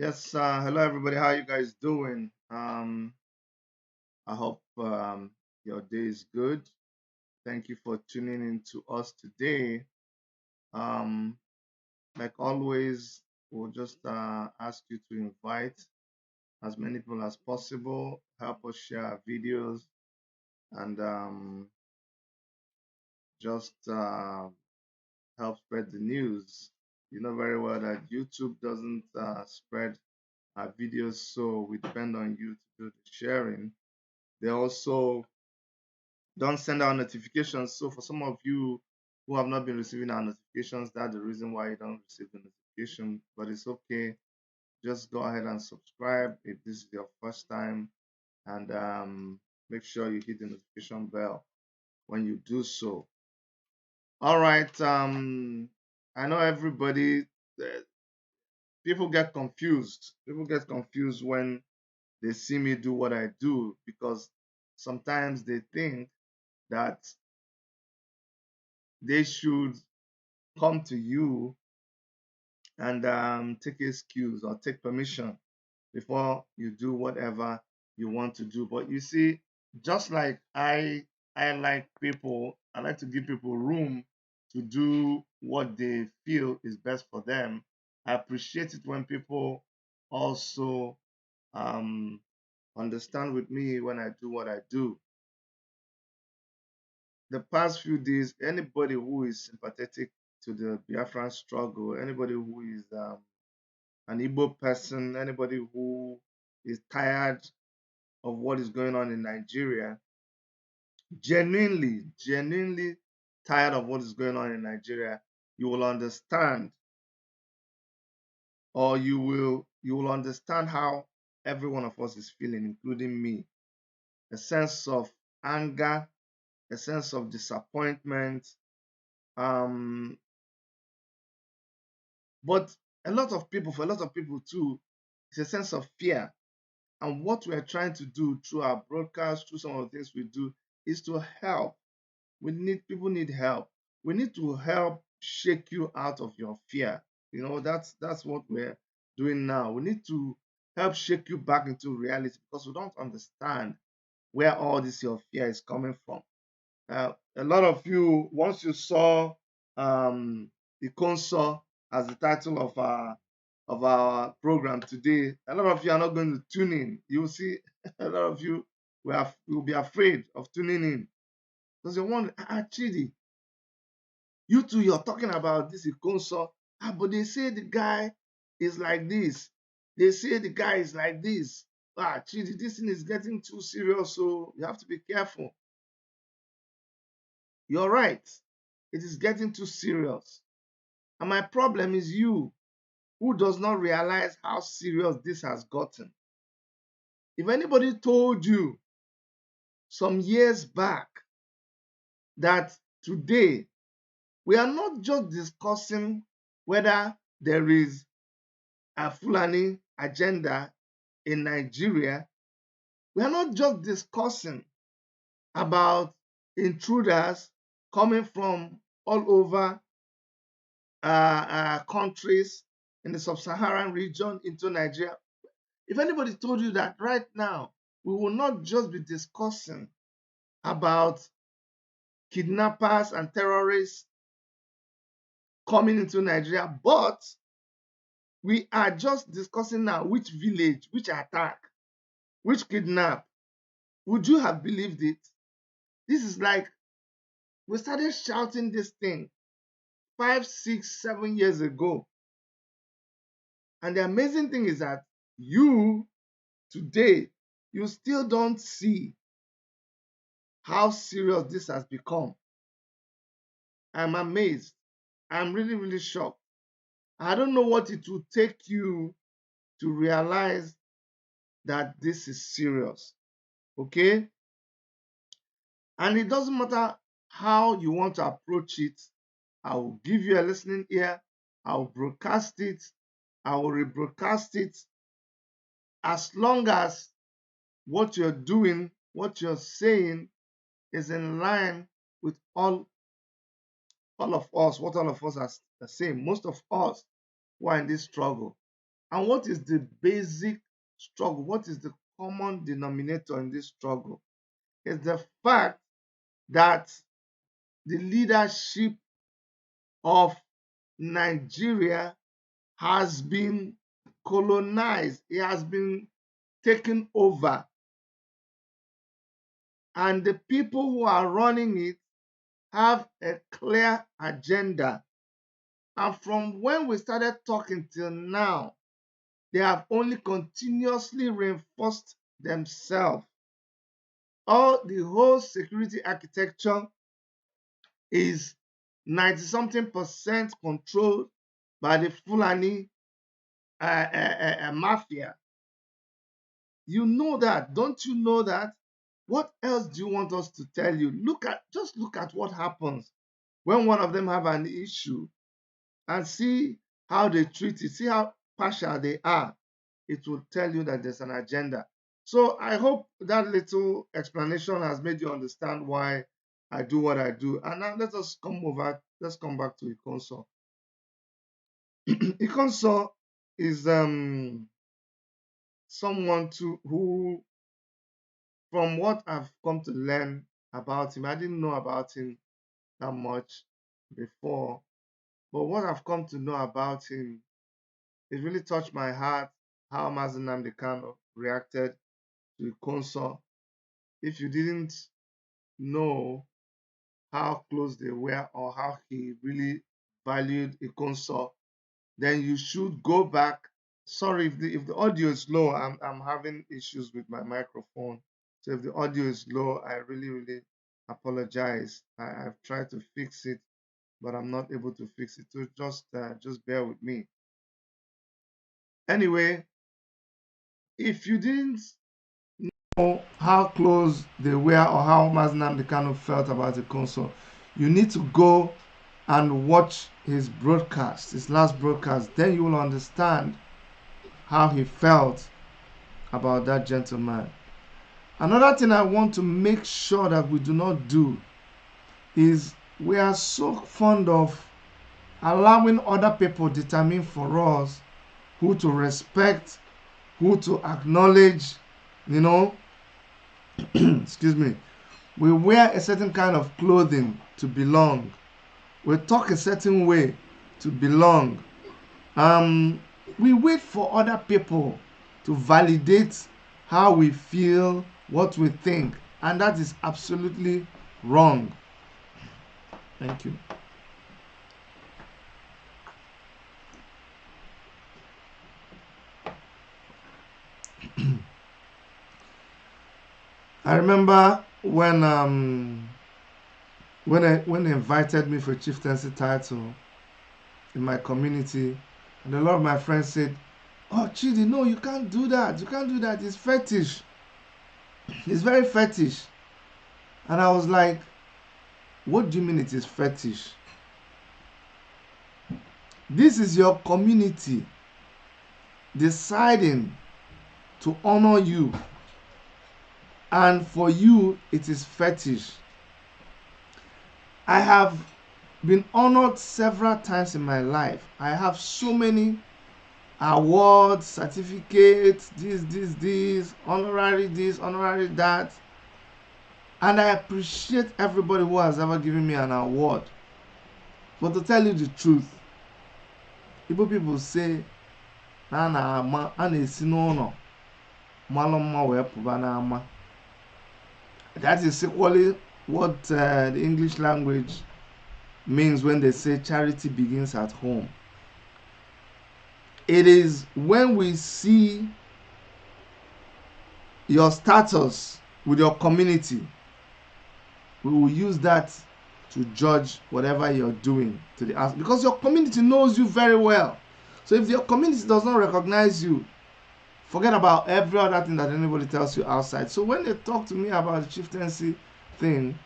Yes, hello everybody. How you guys doing? I hope your day is good. Thank you for tuning in to us today. Um, like always, we'll just ask you to invite as many people as possible. Help us share our videos and just help spread the news. You know very well that YouTube doesn't spread our videos, so we depend on you to do the sharing. They also don't send out notifications. So for some of you who have not been receiving our notifications, that's the reason why you don't receive the notification. But it's okay. Just go ahead and subscribe if this is your first time, and make sure you hit the notification bell when you do so. All right. I know everybody. uh, People get confused. People get confused when they see me do what I do because sometimes they think that they should come to you and take excuse or take permission before you do whatever you want to do. But you see, just like I like people, I like to give people room to do what they feel is best for them. I appreciate it when people also um, understand with me when I do what I do. The past few days, anybody who is sympathetic to the Biafran struggle, anybody who is an Igbo person, anybody who is tired of what is going on in Nigeria, genuinely tired of what is going on in Nigeria, you will understand, or you will understand how every one of us is feeling, including me. A sense of anger, a sense of disappointment, um, but for a lot of people too, it's a sense of fear. And what we're trying to do through our broadcast, through some of the things we do, is to help. People need help. We need to help shake you out of your fear. That's what we're doing now. We need to help shake you back into reality because we don't understand where all this your fear is coming from. A lot of you, once you saw Ikonso as the title of our program today, a lot of you are not going to tune in. You will see a lot of you will be afraid of tuning in because you want Chidi, you two, you're talking about this Ikonso, but they say the guy is like this. They say the guy is like this. Chidi, this thing is getting too serious, so you have to be careful. You're right. It is getting too serious. And my problem is you, who does not realize how serious this has gotten. If anybody told you some years back that today we are not just discussing whether there is a Fulani agenda in Nigeria, we are not just discussing about intruders coming from all over countries in the sub-Saharan region into Nigeria. If anybody told you that right now, we will not just be discussing about kidnappers and terrorists coming into Nigeria, but we are just discussing now which village, which attack, which kidnap, would you have believed it? This is like we started shouting this thing 5, 6, 7 years ago. And the amazing thing is that you today, you still don't see how serious this has become. I'm amazed. I'm really shocked. I don't know what it will take you to realize that this is serious. Okay? And it doesn't matter how you want to approach it. I will give you a listening ear. I will broadcast it. I will rebroadcast it. As long as what you're doing, what you're saying is in line with all of us, what all of us are saying. Most of us who are in this struggle. And what is the basic struggle? What is the common denominator in this struggle? It's the fact that the leadership of Nigeria has been colonized, it has been taken over, and the people who are running it have a clear agenda. And from when we started talking till now, they have only continuously reinforced themselves. The whole security architecture is 90-something% controlled by the Fulani mafia. You know that, don't you know that? What else do you want us to tell you? Just look at what happens when one of them have an issue and see how they treat it, see how partial they are. It will tell you that there's an agenda. So I hope that little explanation has made you understand why I do what I do. And now let's come back to Ikonso. Ikonso is someone who, from what I've come to learn about him, I didn't know about him that much before, but what I've come to know about him, it really touched my heart how Mazi Nnamdi Kanu reacted to Ikonso. If you didn't know how close they were or how he really valued Ikonso, then you should go back. Sorry if the audio is low. I'm having issues with my microphone. So if the audio is low, I really apologize. I've tried to fix it, but I'm not able to fix it. So just bear with me. Anyway, if you didn't know how close they were or how Mazi Nnamdi Kanu felt about Ikonso, you need to go and watch his broadcast, his last broadcast. Then you will understand how he felt about that gentleman. Another thing I want to make sure that we do not do is we are so fond of allowing other people determine for us who to respect, who to acknowledge, excuse me. We wear a certain kind of clothing to belong. We talk a certain way to belong. We wait for other people to validate how we feel, what we think, and that is absolutely wrong. Thank you. I remember when they invited me for a chieftaincy title in my community, and a lot of my friends said, "Oh, Chidi, no, you can't do that. You can't do that. It's fetish. It's very fetish." And I was like, "What do you mean it is fetish? This is your community deciding to honor you, and for you it is fetish." I have been honored several times in my life. I have so many awards, certificates, this, honorary this, honorary that. And I appreciate everybody who has ever given me an award. But to tell you the truth, Igbo people say, that is equally what the English language means when they say charity begins at home. It is when we see your status with your community, we will use that to judge whatever you're doing to the ask, because your community knows you very well. So if your community does not recognize you, forget about every other thing that anybody tells you outside. So when they talk to me about the chieftaincy thing,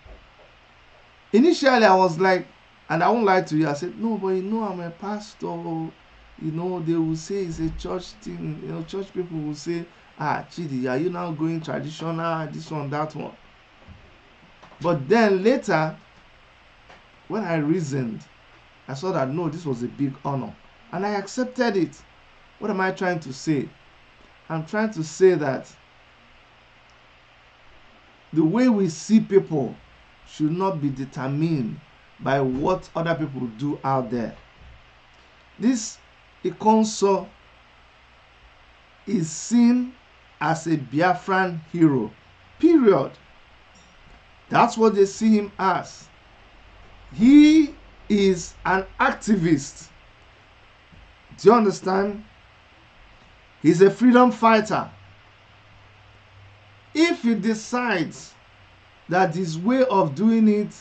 initially I was like, and I won't lie to you, I said, "No, but I'm a pastor. They will say it's a church thing. Church people will say, Chidi, are you now going traditional, this one, that one?" But then later, when I reasoned, I saw that no, this was a big honor, and I accepted it. What am I trying to say? I'm trying to say that the way we see people should not be determined by what other people do out there. This Ikonso is seen as a Biafran hero. Period. That's what they see him as. He is an activist. Do you understand? He's a freedom fighter. If he decides that his way of doing it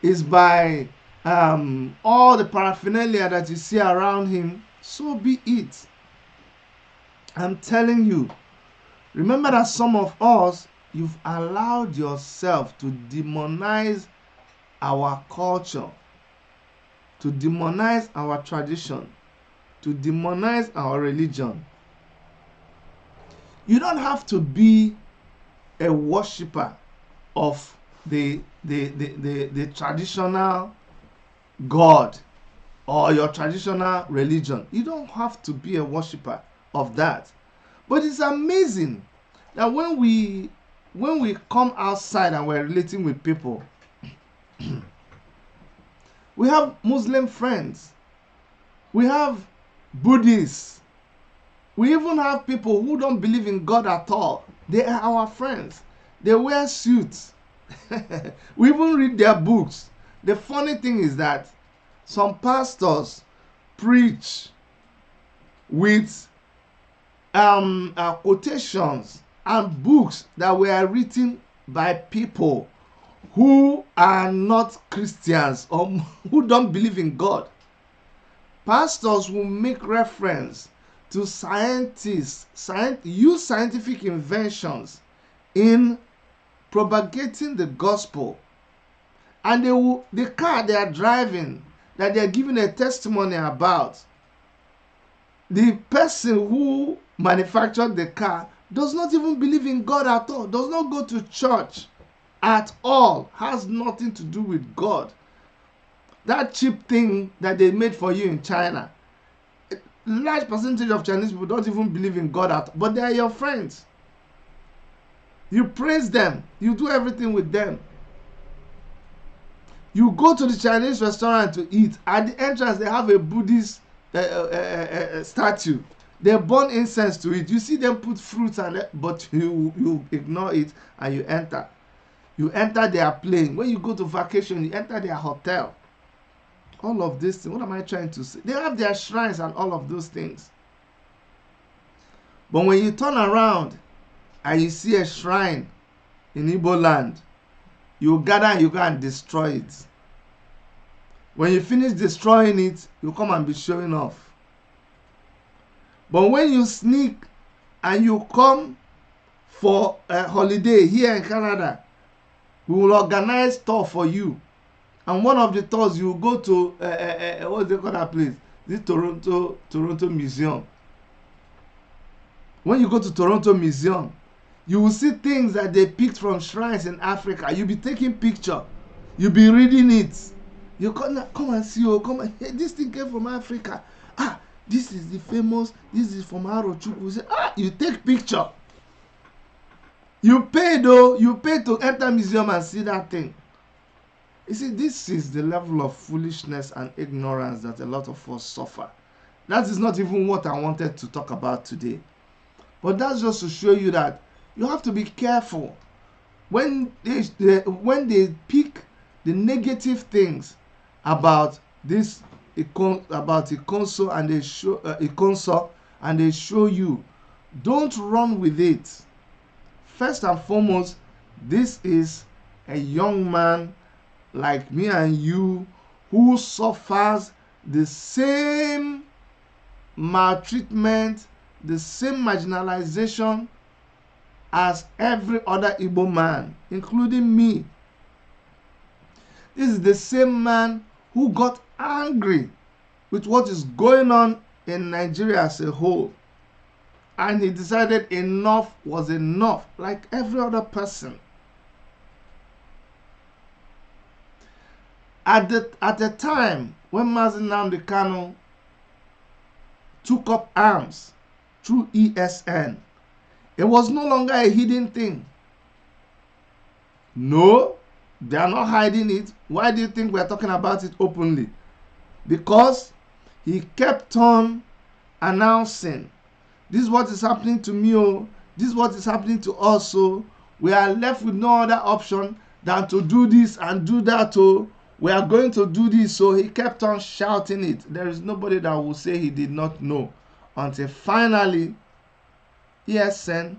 is by all the paraphernalia that you see around him, so be it. I'm telling you, remember that some of us, you've allowed yourself to demonize our culture, to demonize our tradition, to demonize our religion. You don't have to be a worshiper of the traditional God or your traditional religion. You don't have to be a worshiper of that. But it's amazing that when we come outside and we're relating with people, we have Muslim friends, we have Buddhists, we even have people who don't believe in God at all. They are our friends. They wear suits. We even read their books. The funny thing is that some pastors preach with quotations and books that were written by people who are not Christians or who don't believe in God. Pastors will make reference to scientists, use scientific inventions in propagating the gospel, and the car they are driving, that they are giving a testimony about, the person who manufactured the car does not even believe in God at all, does not go to church at all, has nothing to do with God. That cheap thing that they made for you in China, large percentage of Chinese people don't even believe in God at all, but they are your friends. You praise them, you do everything with them. You go to the Chinese restaurant to eat. At the entrance, they have a Buddhist statue. They burn incense to it. You see them put fruits and but you ignore it and you enter. You enter their plane. When you go to vacation, you enter their hotel. All of this thing. What am I trying to say? They have their shrines and all of those things. But when you turn around and you see a shrine in Igbo land, you gather and you go and destroy it. When you finish destroying it, you come and be showing off. But when you sneak and you come for a holiday here in Canada, we will organize tour for you. And one of the tours, you go to what's they call that place? The Toronto Museum. When you go to Toronto Museum, you will see things that they picked from shrines in Africa. You'll be taking picture. You'll be reading it. You come and see, come and, hey, this thing came from Africa. Ah, this is the famous, this is from Arochukwu. Say, you take picture. You pay though, you pay to enter museum and see that thing. You see, this is the level of foolishness and ignorance that a lot of us suffer. That is not even what I wanted to talk about today. But that's just to show you that you have to be careful when they pick the negative things about this about Ikonso and they show Ikonso and they show you. Don't run with it. First and foremost, this is a young man like me and you who suffers the same maltreatment, the same marginalization as every other Igbo man, including me. This is the same man who got angry with what is going on in Nigeria as a whole. And he decided enough was enough, like every other person. At the time when Mazi Nnamdi Kanu took up arms through ESN. It was no longer a hidden thing. No, they are not hiding it. Why do you think we are talking about it openly? Because he kept on announcing, this is what is happening to me, oh, this is what is happening to us, so we are left with no other option than to do this and do that, oh, we are going to do this. So he kept on shouting it. There is nobody that will say he did not know, until finally ESN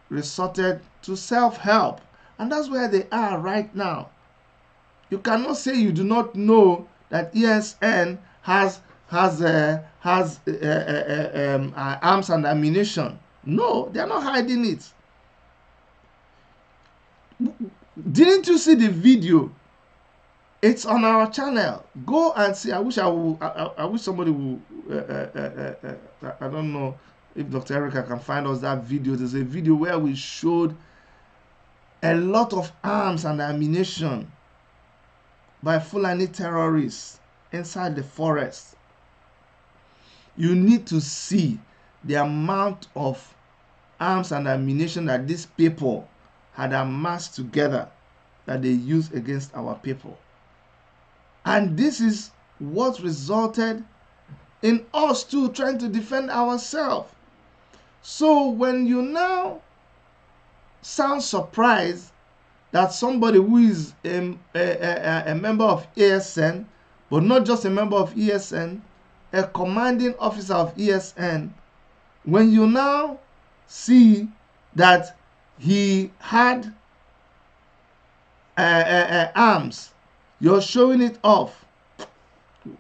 resorted to self-help, and that's where they are right now. You cannot say you do not know that ESN has arms and ammunition. No, they are not hiding it. Didn't you see the video? It's on our channel. Go and see. I wish somebody would. I don't know if Dr. Erica can find us that video. There's a video where we showed a lot of arms and ammunition by Fulani terrorists inside the forest. You need to see the amount of arms and ammunition that these people had amassed together that they used against our people. And this is what resulted in us too trying to defend ourselves. So when you now sound surprised that somebody who is a member of ESN, but not just a member of ESN, a commanding officer of ESN, when you now see that he had arms, you're showing it off.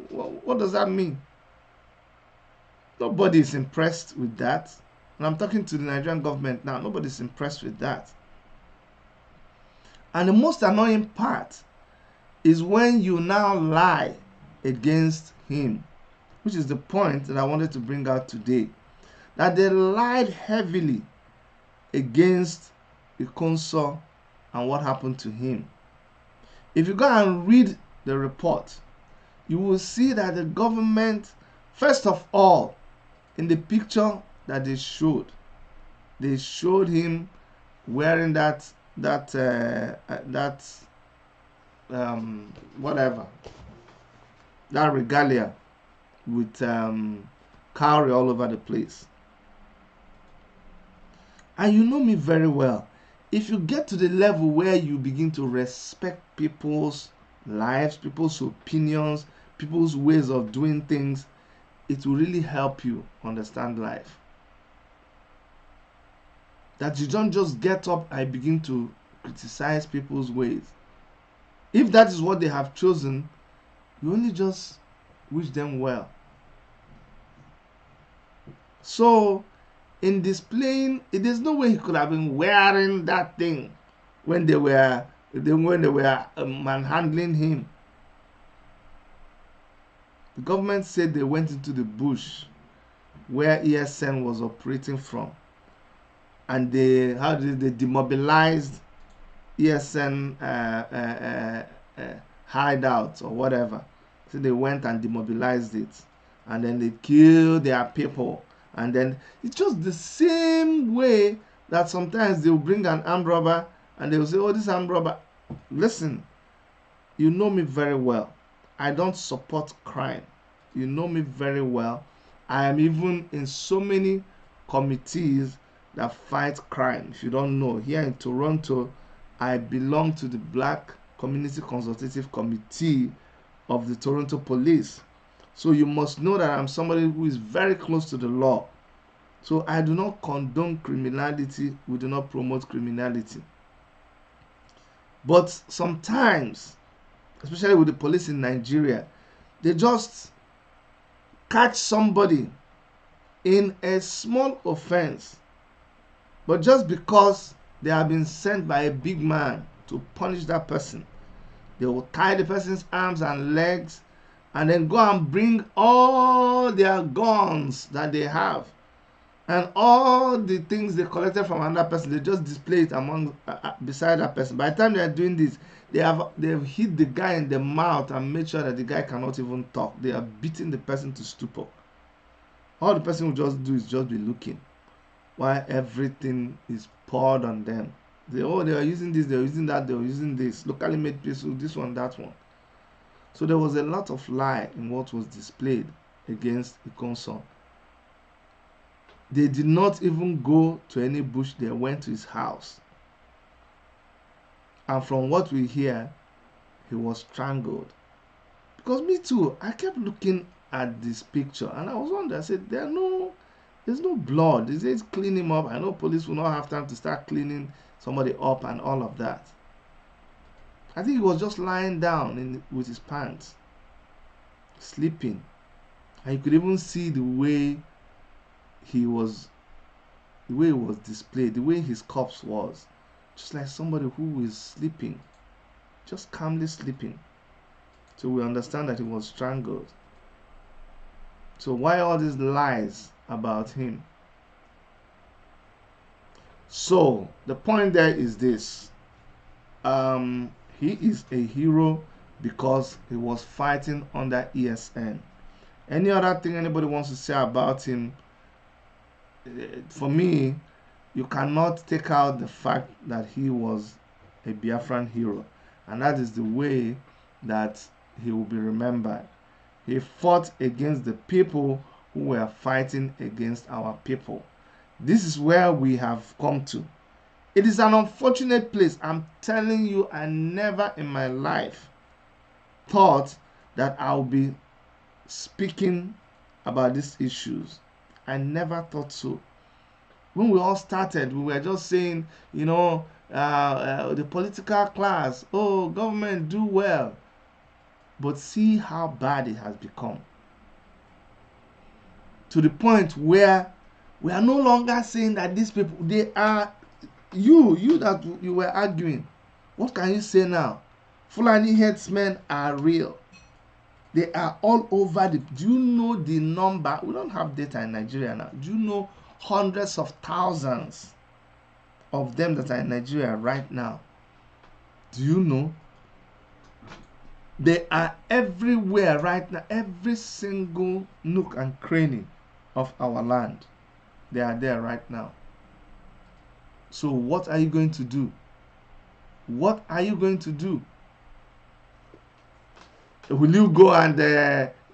What does that mean? Nobody is impressed with that. And I'm talking to the Nigerian government now. Nobody's impressed with that. And the most annoying part is when you now lie against him, which is the point that I wanted to bring out today. That they lied heavily against Ikonso and what happened to him. If you go and read the report, you will see that the government, first of all, in the picture that they showed him wearing that whatever, that regalia with cowrie all over the place. And you know me very well. If you get to the level where you begin to respect people's lives, people's opinions, people's ways of doing things, it will really help you understand life. That you don't just get up and begin to criticize people's ways. If that is what they have chosen, you only just wish them well. So, in displaying, there's no way he could have been wearing that thing when they were manhandling him. The government said they went into the bush where ESN was operating from, and they demobilized ESN hideouts or whatever. So they went and demobilized it, and then they killed their people. And then it's just the same way that sometimes they'll bring an armed robber and they'll say, oh, this armed robber. Listen, you know me very well. I don't support crime. You know me very well. I am even in so many committees that fight crime. If you don't know, here in Toronto, I belong to the Black Community Consultative Committee of the Toronto Police. So you must know that I'm somebody who is very close to the law. So I do not condone criminality. We do not promote criminality. But sometimes, especially with the police in Nigeria, they just catch somebody in a small offense. But just because they have been sent by a big man to punish that person, they will tie the person's arms and legs and then go and bring all their guns that they have and all the things they collected from another person. They just display it among beside that person. By the time they are doing this, they've hit the guy in the mouth and made sure that the guy cannot even talk. They are beating the person to stupor. All the person will just do is just be looking while everything is poured on them. They are using this, they are using that, they are using this, locally made pistol, this one, that one. So there was a lot of lie in what was displayed against Ikonso. They did not even go to any bush, they went to his house. And from what we hear, he was strangled. Because me too, I kept looking at this picture and I was wondering, I said, there's no blood. They say clean him up. I know police will not have time to start cleaning somebody up and all of that. I think he was just lying down with his pants, sleeping. And you could even see the way he was displayed, the way his corpse was. Just like somebody who is sleeping, just calmly sleeping. So we understand that he was strangled. So why all these lies about him? So the point there is this. He is a hero because he was fighting under ESN. Any other thing anybody wants to say about him, for me, you cannot take out the fact that he was a Biafran hero. And that is the way that he will be remembered. He fought against the people who were fighting against our people. This is where we have come to. It is an unfortunate place. I'm telling you, I never in my life thought that I'll be speaking about these issues. I never thought so. When we all started, we were just saying, the political class, oh, government do well. But see how bad it has become. To the point where we are no longer saying that these people, they are, you that you were arguing. What can you say now? Fulani headsmen are real. They are all over do you know the number? We don't have data in Nigeria now. Do you know hundreds of thousands of them that are in Nigeria right now? Do you know? They are everywhere right now. Every single nook and cranny of our land. They are there right now. So what are you going to do? What are you going to do? Will you go and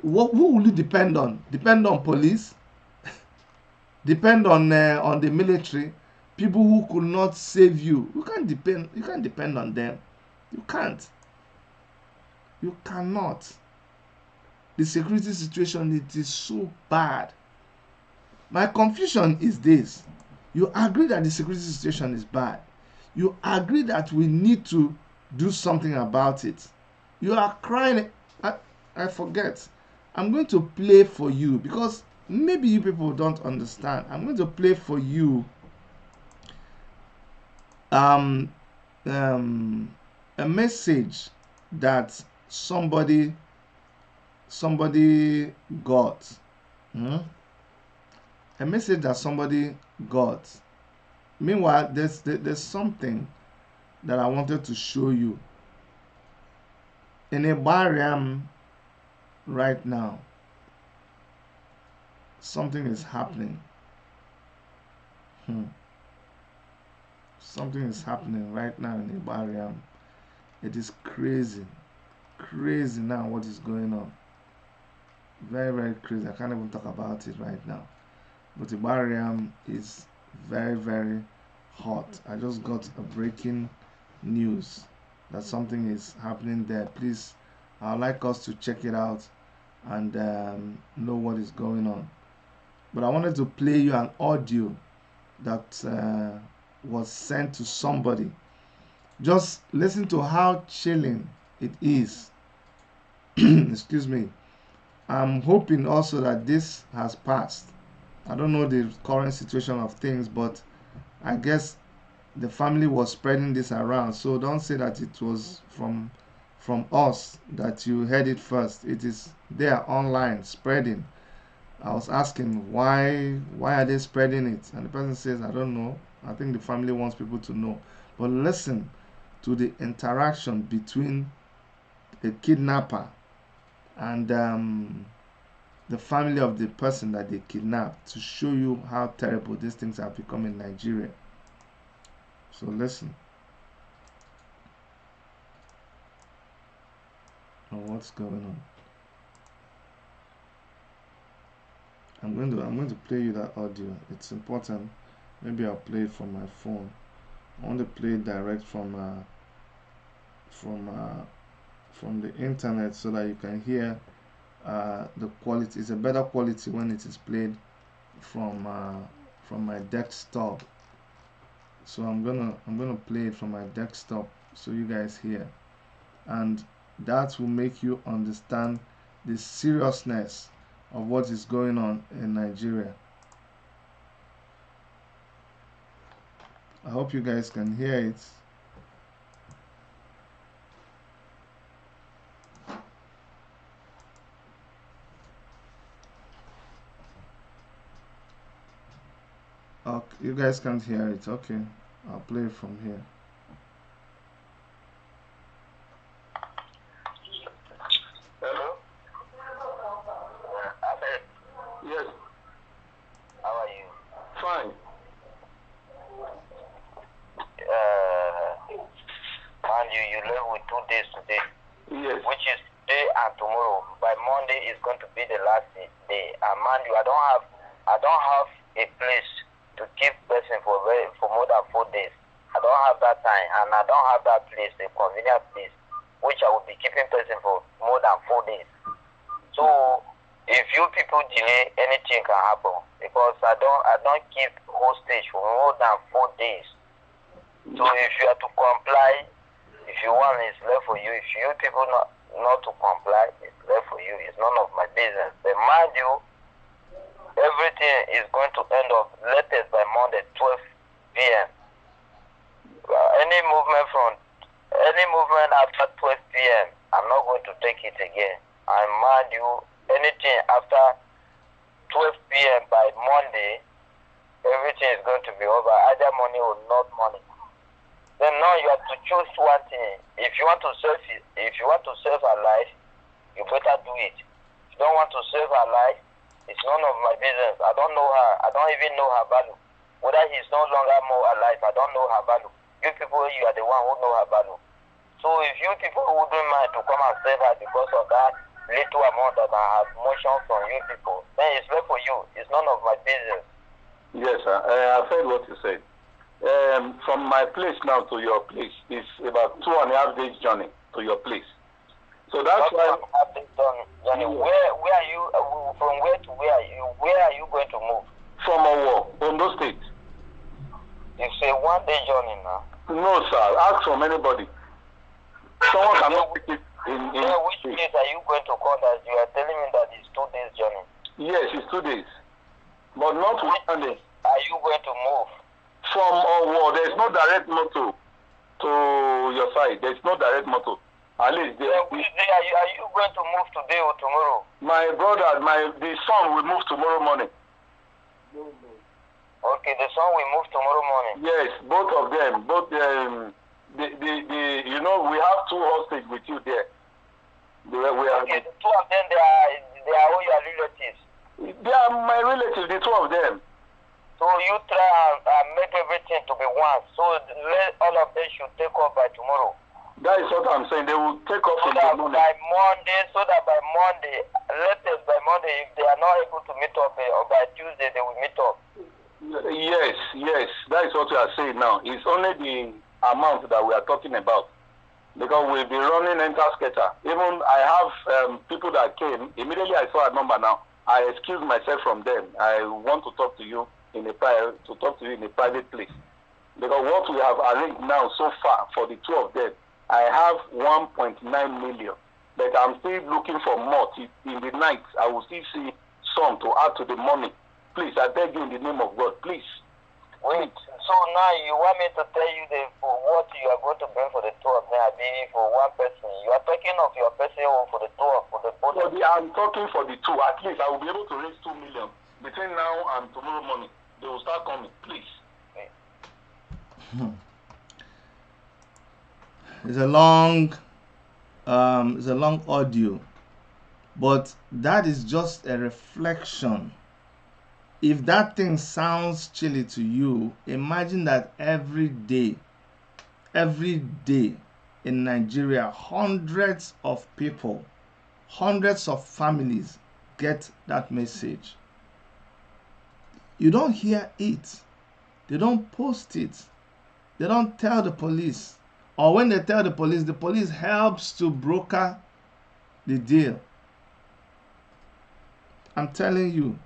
who will you depend on? Depend on police? Depend on the military? People who could not save you. You can't depend on them. You can't. You cannot. The security situation, it is so bad. My confusion is this. You agree that the security situation is bad. You agree that we need to do something about it. You are crying. I forget. I'm going to play for you because maybe you people don't understand. I'm going to play for you a message that somebody got. A message that somebody got. Meanwhile, there's something that I wanted to show you. In a barrier right now, something is happening. Something is happening right now in a barrier. It is crazy. Crazy now what is going on. Very, very crazy. I can't even talk about it right now. But the barrier is very, very hot. I just got a breaking news that something is happening there. Please, I'd like us to check it out and know what is going on. But I wanted to play you an audio that was sent to somebody. Just listen to how chilling it is. Excuse me. I'm hoping also that this has passed. I don't know the current situation of things, but I guess the family was spreading this around. So don't say that it was from us that you heard it first. It is there online spreading. I was asking why are they spreading it, and the person says, I don't know. I think the family wants people to know. But listen to the interaction between the kidnapper and the family of the person that they kidnapped, to show you how terrible these things have become in Nigeria. So listen. Oh, what's going on? I'm going to play you that audio. It's important. Maybe I'll play it from my phone. I want to play it direct from the internet so that you can hear the quality. It's a better quality when it is played from my desktop. So I'm gonna play it from my desktop so you guys hear, and that will make you understand the seriousness of what is going on in Nigeria. I hope you guys can hear it. Okay, you guys can't hear it. Okay, I'll play it from here. Hello? Yes. How are you? Fine. And you left with 2 days today. Yes. Which is today and tomorrow. By Monday is going to be the last day. And mind you, I don't have a place to keep person for more than 4 days. I don't have that time, and I don't have that place, a convenient place, which I will be keeping person for more than 4 days. So if you people delay, anything can happen, because I don't keep hostage for more than 4 days. So if you are to comply, if you want, it's left for you. If you people not to comply, it's left for you. It's none of my business. But mind you, everything is going to end up latest by Monday 12 p.m. Any movement after 12 p.m., I'm not going to take it again. And mind you, anything after 12 p.m. by Monday, everything is going to be over, either money or not money. Then now you have to choose one thing. If you want to save her life, you better do it. If you don't want to save her life, it's none of my business. I don't know her. I don't even know her value. Whether he's no longer more alive, I don't know her value. You people, you are the one who know her value. So if you people wouldn't mind to come and save her because of that little amount that I have motion from you people, then it's left for you. It's none of my business. Yes, sir. I've heard what you said. From my place now to your place is about 2.5 days journey to your place. So that's why. Johnny, where are you? From where to where are you? Where are you going to move? From Owo, Ondo State. It's a 1 day journey now. No, sir. Ask from anybody. Someone cannot pick it in which place are you going to call that? You are telling me that it's 2 days journey. Yes, it's 2 days. But not 1 day. Are you going to move? From Owo, there's no direct motor to your side. There's no direct motor. At least which day are you going to move today or tomorrow? My brother, the son will move tomorrow morning. Okay, the son will move tomorrow morning. Yes, both of them. Both you know, we have 2 hostage with you there. Okay, the 2 of them, they are all your relatives. They are my relatives, the 2 of them. So you try and make everything to be one. So all of them should take off by tomorrow. That is what I'm saying. They will take off in the morning. So that by Monday, latest by Monday, if they are not able to meet up, or by Tuesday they will meet up. Yes. That is what we are saying now. It's only the amount that we are talking about. Because we'll be running enter-skater. Even I have people that came. Immediately I saw a number now. I excused myself from them. I want to talk to you in a private place. Because what we have arranged now so far for the 2 of them, I have 1.9 million. But I'm still looking for more. In the night, I will still see some to add to the money. Please, I beg you in the name of God, please. Wait, so now you want me to tell you for what you are going to bring for the 2 of them, I mean for one person. You are talking of your person or for the 2 for the both of them? I'm talking for the 2. At least I will be able to raise 2 million. Between now and tomorrow morning, they will start coming, please. It's a long audio. But that is just a reflection. If that thing sounds chilly to you, imagine that every day in Nigeria, hundreds of people, hundreds of families get that message. You don't hear it. They don't post it. They don't tell the police. Or when they tell the police helps to broker the deal. I'm telling you,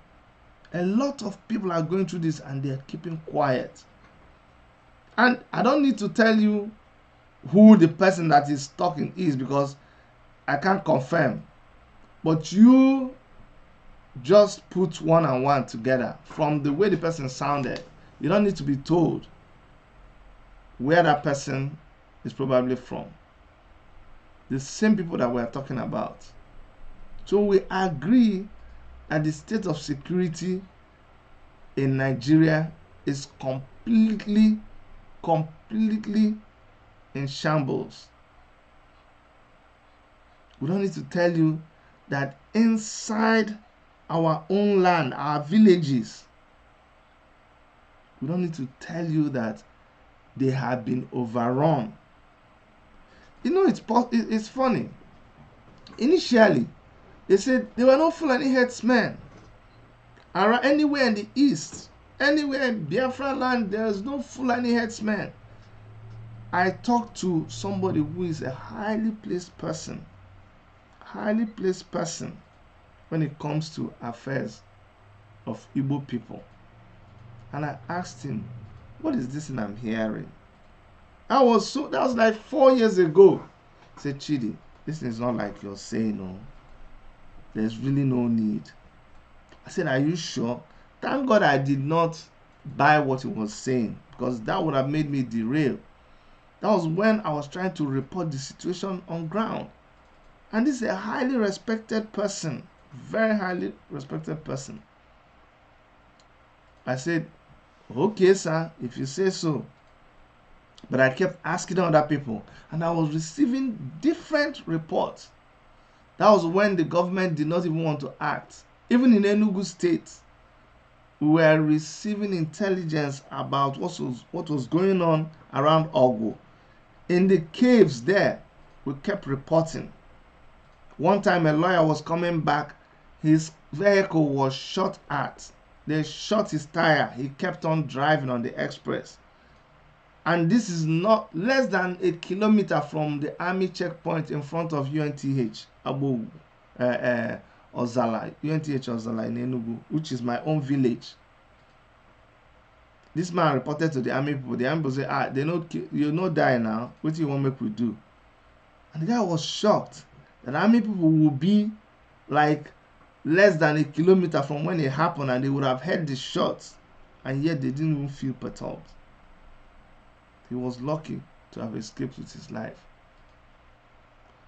a lot of people are going through this and they're keeping quiet. And I don't need to tell you who the person that is talking is because I can't confirm. But you just put one and one together from the way the person sounded. You don't need to be told where that person is probably from. The same people that we're talking about. So we agree that the state of security in Nigeria is completely in shambles. We don't need to tell you that inside our own land, our villages, we don't need to tell you that they have been overrun. You know, it's funny. Initially, they said there were no Fulani headsmen around anywhere in the east, anywhere in Biafra land. There's no Fulani headsmen. I talked to somebody who is a highly placed person when it comes to affairs of Igbo people, and I asked him, "What is this thing I'm hearing?" That was like 4 years ago. He said, "Chidi, this is not like you're saying, no. There's really no need." I said, "Are you sure?" Thank God I did not buy what he was saying, because that would have made me derail. That was when I was trying to report the situation on ground. And this is a highly respected person, very highly respected person. I said, "Okay, sir, if you say so." But I kept asking other people, and I was receiving different reports. That was when the government did not even want to act. Even in Enugu State, we were receiving intelligence about what was going on around Ogu. In the caves there, we kept reporting. One time a lawyer was coming back, his vehicle was shot at. They shot his tire. He kept on driving on the express. And this is not less than 1 kilometer from the army checkpoint in front of UNTH Ozala UNTH Ozala in Enugu, which is my own village. This man reported to the army people. The army people say, they know you no die now. What do you want make we do? And the guy was shocked that army people would be like less than 1 kilometer from when it happened, and they would have heard the shots, and yet they didn't even feel perturbed. He was lucky to have escaped with his life.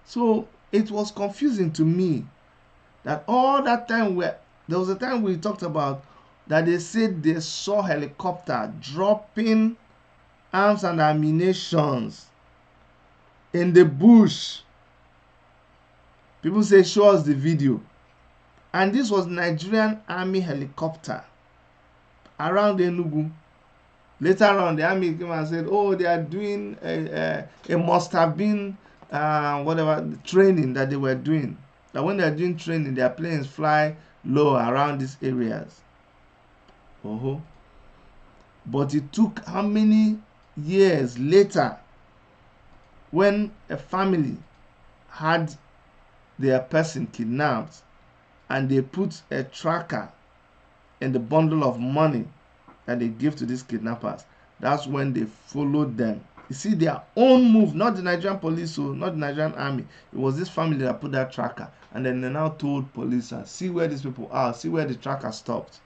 So it was confusing to me that all that time there was a time we talked about that they said they saw helicopter dropping arms and ammunition in the bush. People say, "Show us the video." And this was Nigerian army helicopter around Enugu. Later on, the army came and said, "Oh, they are doing it must have been whatever training that they were doing. That when they are doing training, their planes fly low around these areas." But it took how many years later, when a family had their person kidnapped and they put a tracker in the bundle of money that they give to these kidnappers, that's when they followed them. You see, their own move, not the Nigerian police, not the Nigerian army. It was this family that put that tracker, and then they now told police, "See where these people are, see where the tracker stopped."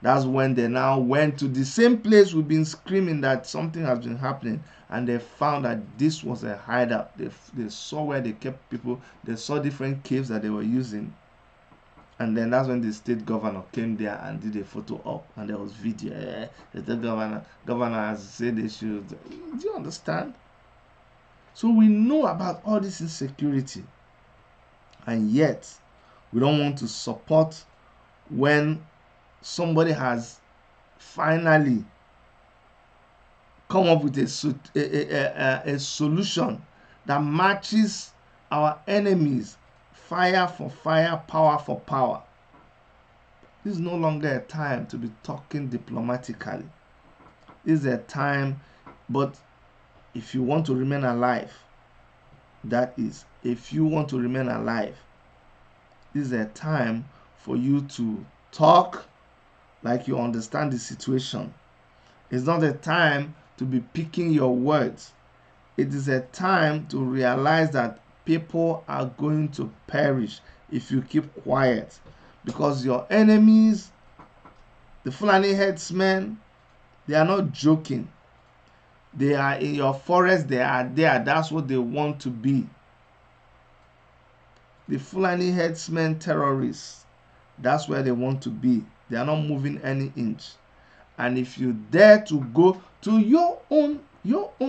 That's when they now went to the same place we've been screaming that something has been happening, and they found that this was a hideout. They saw where they kept people. They saw different caves that they were using. And then that's when the state governor came there and did a photo op, and there was video. The governor has said they should. Do you understand? So we know about all this insecurity, and yet We don't want to support when somebody has finally come up with a solution that matches our enemies, fire for fire, power for power. This is no longer a time to be talking diplomatically. This is a time, but if you want to remain alive, that is, if you want to remain alive, this is a time for you to talk like you understand the situation. It's not a time to be picking your words. It is a time to realize that people are going to perish if you keep quiet, because your enemies, the Fulani headsmen, they are not joking. They are in your forest, they are there. That's what they want to be. The Fulani headsmen terrorists, that's where they want to be. They are not moving any inch. And if you dare to go to your own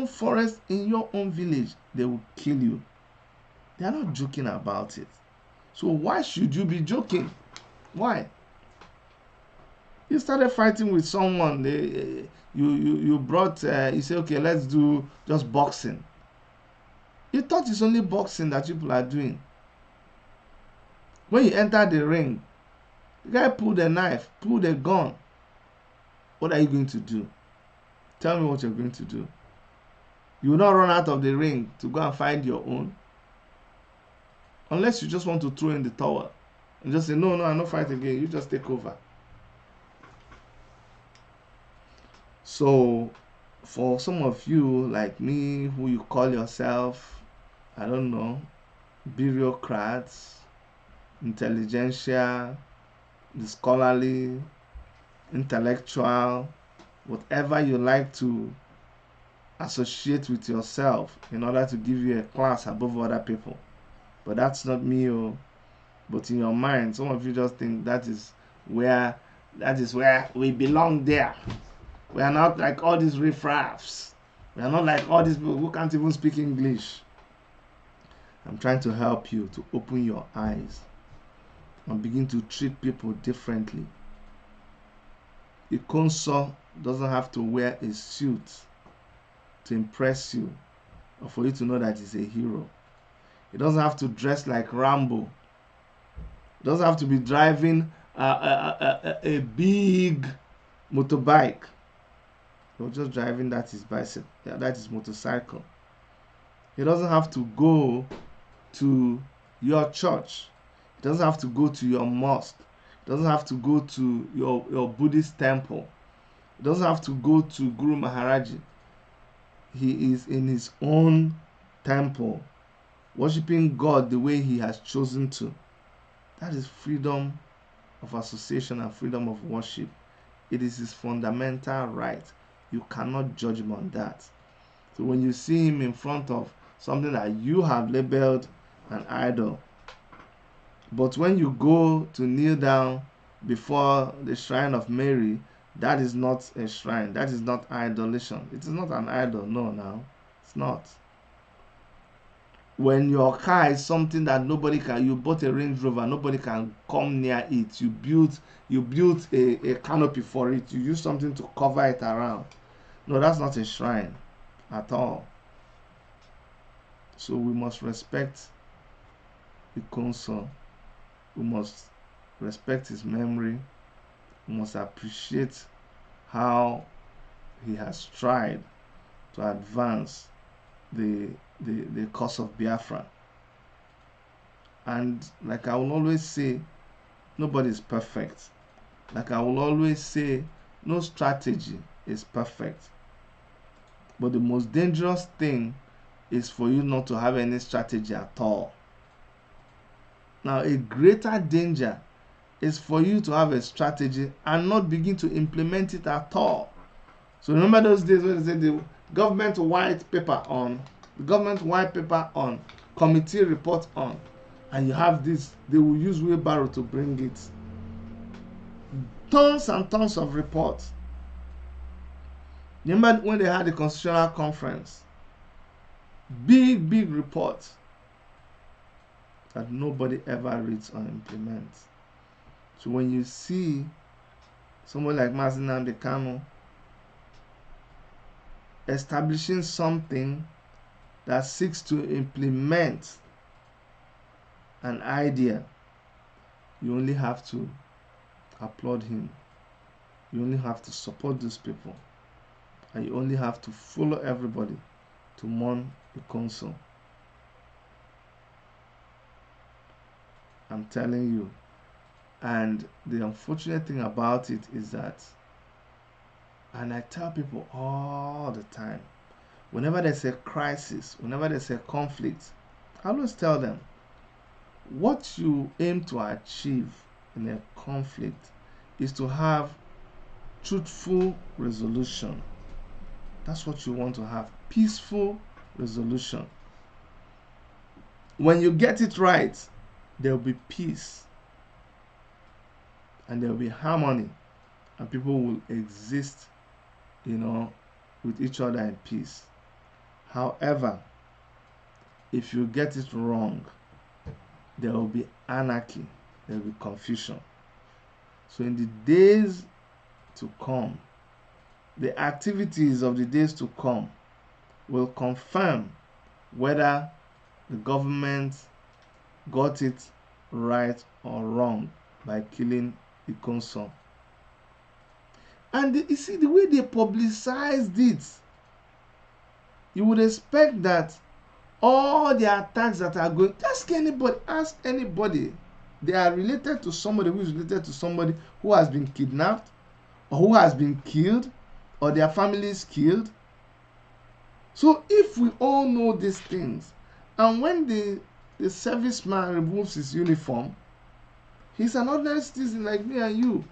forest in your own village, they will kill you. They are not joking about it. So why should you be joking? Why? You started fighting with someone. You brought. You say, okay, let's do just boxing. You thought it's only boxing that people are doing. When you enter the ring, the guy pulled a knife, pulled a gun. What are you going to do? Tell me what you're going to do. You will not run out of the ring to go and find your own. Unless you just want to throw in the towel and just say, no, I'm not fighting again. You just take over. So, for some of you like me, who you call yourself, I don't know, bureaucrats, intelligentsia, the scholarly, intellectual, whatever you like to associate with yourself in order to give you a class above other people. But that's not me. But in your mind, some of you just think that is where we belong there. We are not like all these riffraffs. We are not like all these people who can't even speak English. I'm trying to help you to open your eyes and begin to treat people differently. Ikonso doesn't have to wear a suit to impress you or for you to know that he's a hero. He doesn't have to dress like Rambo. He doesn't have to be driving a big motorbike. He's just driving that is bicycle, that is motorcycle. He doesn't have to go to your church. He doesn't have to go to your mosque. He doesn't have to go to your Buddhist temple. He doesn't have to go to Guru Maharaji. He is in his own temple, worshiping God the way he has chosen to. That is freedom of association and freedom of worship. It is his fundamental right. You cannot judge him on that. So when you see him in front of something that you have labeled an idol, but when you go to kneel down before the shrine of Mary, that is not a shrine. That is not idolation. It is not an idol. No, now. It's not. When your car is something that nobody can, you bought a Range Rover, nobody can come near it. You built a canopy for it. You use something to cover it around. No, that's not a shrine at all. So we must respect Ikonso. We must respect his memory. We must appreciate how he has tried to advance the cause of Biafra. And like I will always say, nobody is perfect. Like I will always say, no strategy is perfect. But the most dangerous thing is for you not to have any strategy at all. Now, a greater danger is for you to have a strategy and not begin to implement it at all. So remember those days when they said the government white paper on, committee report on, and you have this, they will use wheelbarrow to bring it. Tons and tons of reports. Remember when they had the constitutional conference? Big reports. that nobody ever reads or implements. So when you see someone like Mazi Nnamdi Kanu establishing something that seeks to implement an idea, you only have to applaud him. You only have to support these people. And you only have to follow everybody to mourn Ikonso. I'm telling you. And the unfortunate thing about it is that, and I tell people all the time, whenever there's a crisis, whenever there's a conflict, I always tell them, what you aim to achieve in a conflict is to have truthful resolution. That's what you want to have, peaceful resolution. When you get it right, there will be peace and there will be harmony, and people will exist, with each other in peace. However, if you get it wrong, there will be anarchy, there will be confusion. So in the days to come, the activities of the days to come will confirm whether the government got it right or wrong by killing Ikonso. And you see the way they publicized it, you would expect that all the attacks that are going, ask anybody, they are related to somebody who is related to somebody who has been kidnapped or who has been killed or their families killed. So if we all know these things, and when the serviceman removes his uniform, he's an ordinary citizen like me and you.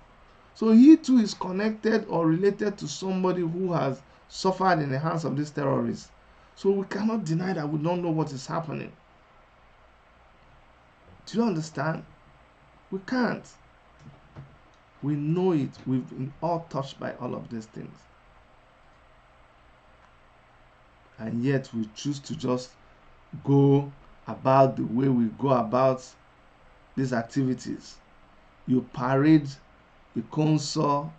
So he too is connected or related to somebody who has suffered in the hands of these terrorists. So we cannot deny that we don't know what is happening. Do you understand? We can't. We know it. We've been all touched by all of these things. And yet we choose to just go about the way we go about these activities. You parade Ikonso,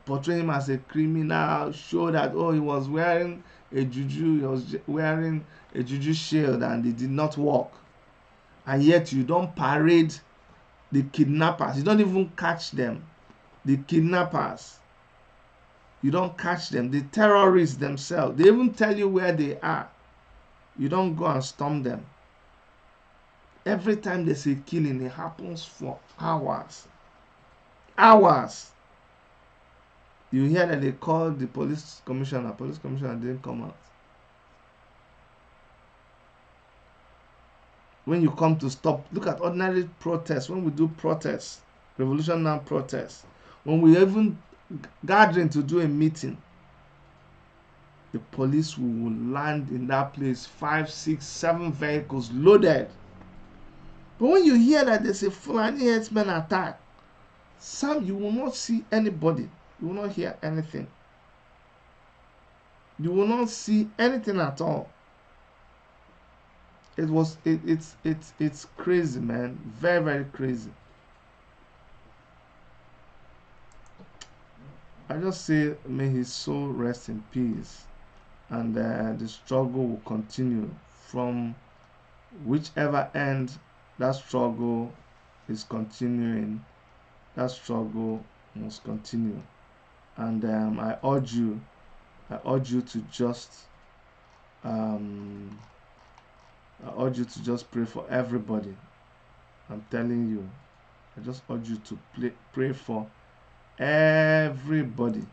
portray him as a criminal, show that, he was wearing a juju, he was wearing a juju shield and it did not work. And yet you don't parade the kidnappers. You don't even catch them. The kidnappers, you don't catch them. The terrorists themselves, they even tell you where they are. You don't go and storm them. Every time there's a killing, it happens for hours. Hours. You hear that they called the police commissioner didn't come out. When you come to stop, look at ordinary protests. When we do protests, Revolution Now protests, when we even gathering to do a meeting, the police will land in that place, 5, 6, 7 vehicles loaded. But when you hear that there's a Fulani herdsmen attack, you will not see anybody. You will not hear anything. You will not see anything at all. It's crazy, man. Very, very crazy. I just say, may his soul rest in peace, and the struggle will continue from whichever end that struggle is continuing. That struggle must continue, and I urge you to just pray for everybody. I'm telling you, I just urge you to pray for everybody.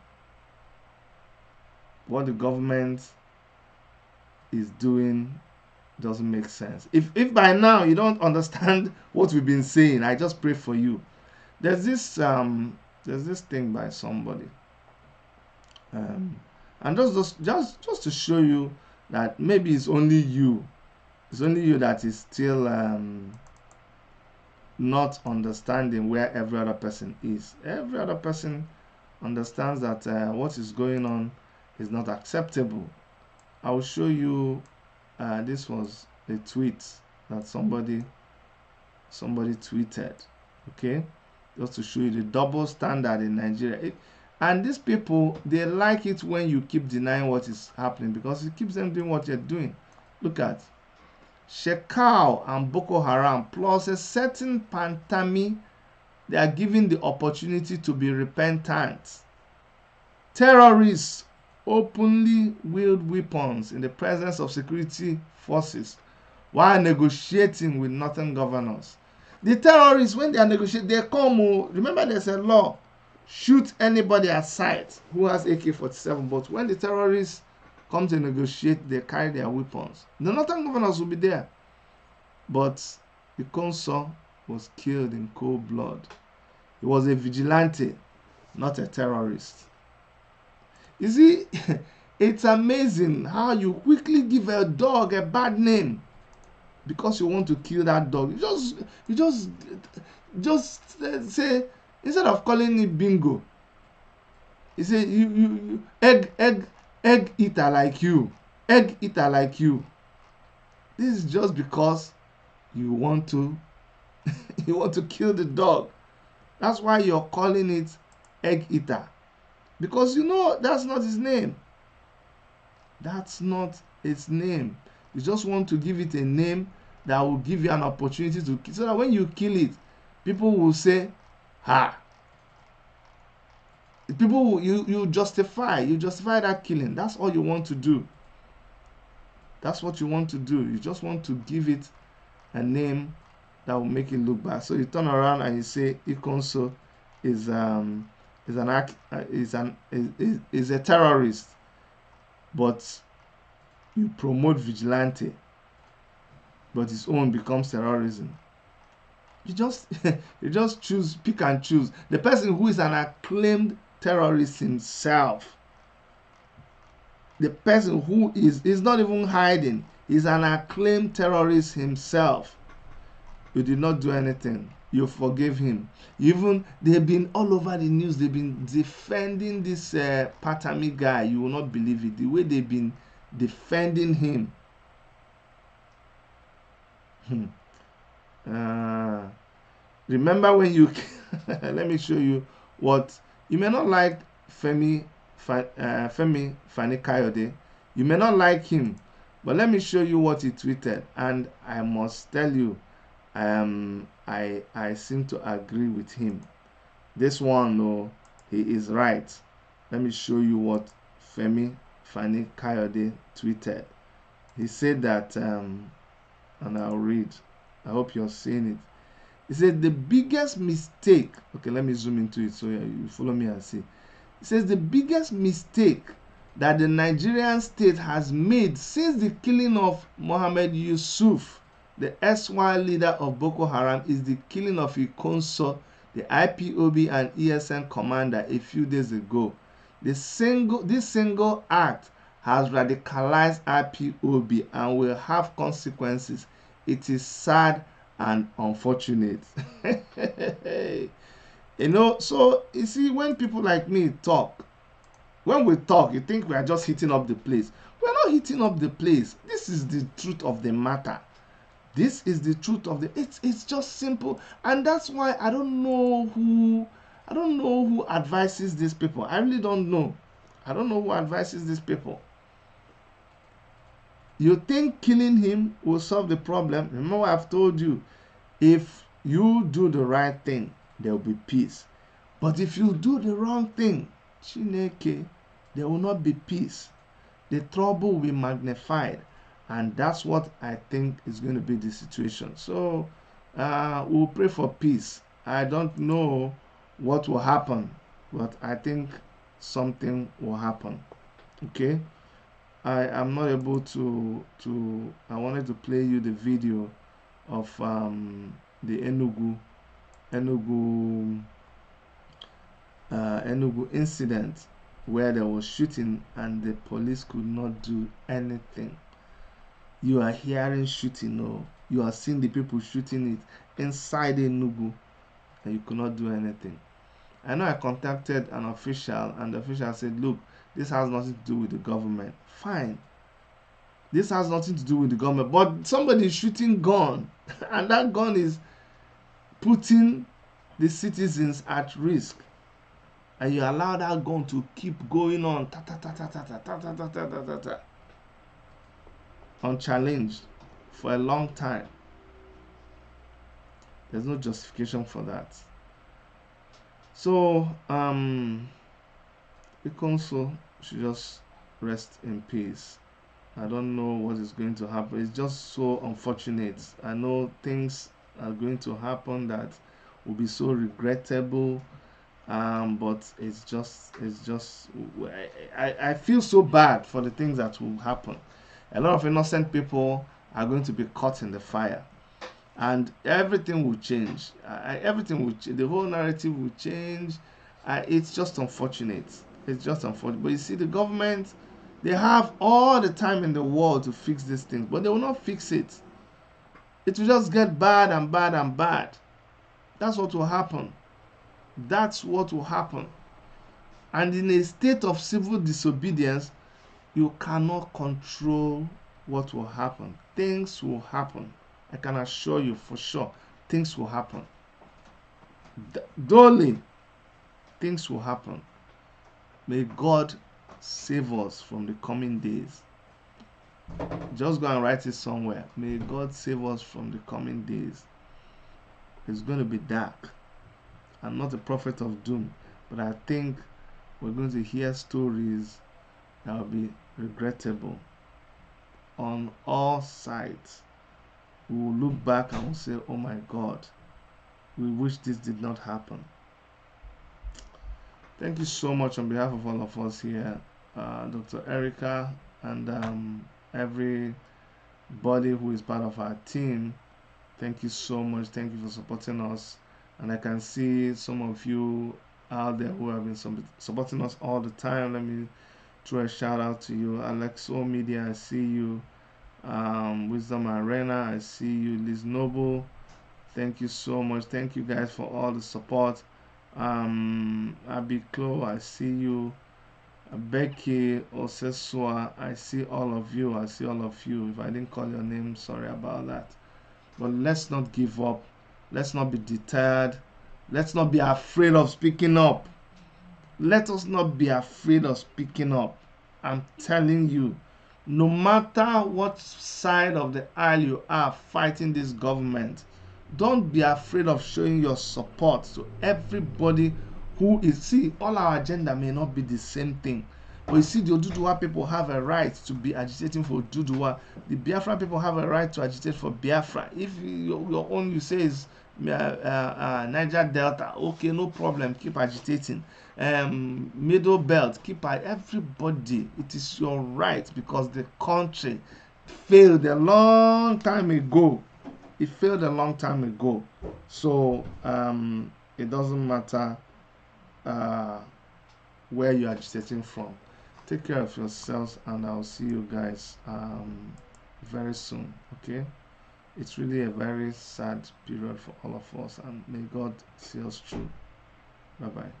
What the government is doing doesn't make sense. If by now you don't understand what we've been saying, I just pray for you. There's this thing by somebody, and just to show you that maybe it's only you that is still not understanding where every other person is. Every other person understands that what is going on is not acceptable. I will show you. This was a tweet that somebody somebody tweeted. Okay, just to show you the double standard in Nigeria. And these people, they like it when you keep denying what is happening, because it keeps them doing what you're doing. Look at Shekau and Boko Haram plus a certain Pantami. They are given the opportunity to be repentant. Terrorists openly wield weapons in the presence of security forces while negotiating with northern governors. The terrorists, when they are negotiating, they come. Remember, there's a law: shoot anybody at sight who has AK-47. But when the terrorists come to negotiate, they carry their weapons. The northern governors will be there. But Ikonso was killed in cold blood. He was a vigilante, not a terrorist. You see, it's amazing how you quickly give a dog a bad name because you want to kill that dog. You just say, instead of calling it Bingo, you say you egg eater like you, egg eater like you. This is just because you want to you want to kill the dog. That's why you're calling it egg eater, because you know that's not his name. That's not its name. You just want to give it a name that will give you an opportunity to kill, so that when you kill it, people will say, "Ha!" People will, you justify that killing. That's all you want to do. That's what you want to do. You just want to give it a name that will make it look bad. So you turn around and you say Ikonso is a terrorist, but you promote vigilante, but his own becomes terrorism. You just you just pick and choose. The person who is an acclaimed terrorist himself, the person who is not even hiding, is an acclaimed terrorist himself. You did not do anything. You forgave him. Even they've been all over the news. They've been defending this Patami guy. You will not believe it. The way they've been defending him. Remember when you let me show you what you may not like. Femi Fani Kayode. You may not like him, but let me show you what he tweeted, and I must tell you, I seem to agree with him. This one, no, he is right. Let me show you what Femi Fani Kayode tweeted. He said that, and I'll read. I hope you're seeing it. He said the biggest mistake. Okay, let me zoom into it so you follow me and see. He says the biggest mistake that the Nigerian state has made since the killing of Mohammed Yusuf, the SY leader of Boko Haram, is the killing of Ikonso, the IPOB and ESN commander, a few days ago. This single act has radicalized IPOB and will have consequences. It is sad and unfortunate. So you see, when people like me talk, when we talk, you think we are just hitting up the place. We're not hitting up the place. This is the truth of the matter. This is the truth of the. It's just simple, and that's why I don't know who advises these people. I really don't know. I don't know who advises these people. You think killing him will solve the problem? Remember what I've told you. If you do the right thing, there will be peace. But if you do the wrong thing, Chineke, there will not be peace. The trouble will be magnified. And that's what I think is going to be the situation. So we'll pray for peace. I don't know what will happen, but I think something will happen. Okay? I am not able to I wanted to play you the video of the Enugu incident where there was shooting and the police could not do anything. You are hearing shooting, or you are seeing the people shooting it inside Enugu, and you could not do anything. I know I contacted an official, and the official said, look, this has nothing to do with the government. Fine. This has nothing to do with the government, but somebody is shooting gun, and that gun is putting the citizens at risk, and you allow that gun to keep going on unchallenged for a long time. There's no justification for that. So Ikonso should just rest in peace. I don't know what is going to happen. It's just so unfortunate. I know things are going to happen that will be so regrettable. But it's just I feel so bad for the things that will happen. A lot of innocent people are going to be caught in the fire, and everything will change. Everything will change. The whole narrative will change. It's just unfortunate. It's just unfortunate. But you see, the government, they have all the time in the world to fix these things, but they will not fix it. It will just get bad and bad and bad. That's what will happen. That's what will happen. And in a state of civil disobedience, you cannot control what will happen. Things will happen. I can assure you for sure, things will happen. Dully, things will happen. May God save us from the coming days. Just go and write it somewhere. May God save us from the coming days. It's going to be dark. I'm not a prophet of doom, but I think we're going to hear stories that will be regrettable on all sides. We will look back and we'll say, oh my God, we wish this did not happen. Thank you so much on behalf of all of us here, Dr. Erica, and everybody who is part of our team. Thank you so much. Thank you for supporting us. And I can see some of you out there who have been supporting us all the time. Let me throw a shout out to you. Alexo Media, I see you. Wisdom Arena, I see you. Liz Noble, thank you so much. Thank you guys for all the support. Abby Klo, I see you. Becky Osesua, I see all of you. I see all of you. If I didn't call your name, sorry about that. But let's not give up. Let's not be deterred. Let's not be afraid of speaking up. Let us not be afraid of speaking up. I'm telling you, no matter what side of the aisle you are fighting this government, don't be afraid of showing your support to everybody who is. See, all our agenda may not be the same thing. But you see, the Oduduwa people have a right to be agitating for Oduduwa. The Biafra people have a right to agitate for Biafra. If your own, you say, is Niger Delta, okay, no problem, keep agitating. Middle Belt, keep everybody. It is your right, because the country failed a long time ago. It failed a long time ago. So it doesn't matter where you're agitating from. Take care of yourselves, and I'll see you guys very soon. Okay, it's really a very sad period for all of us, and may God see us through. Bye bye.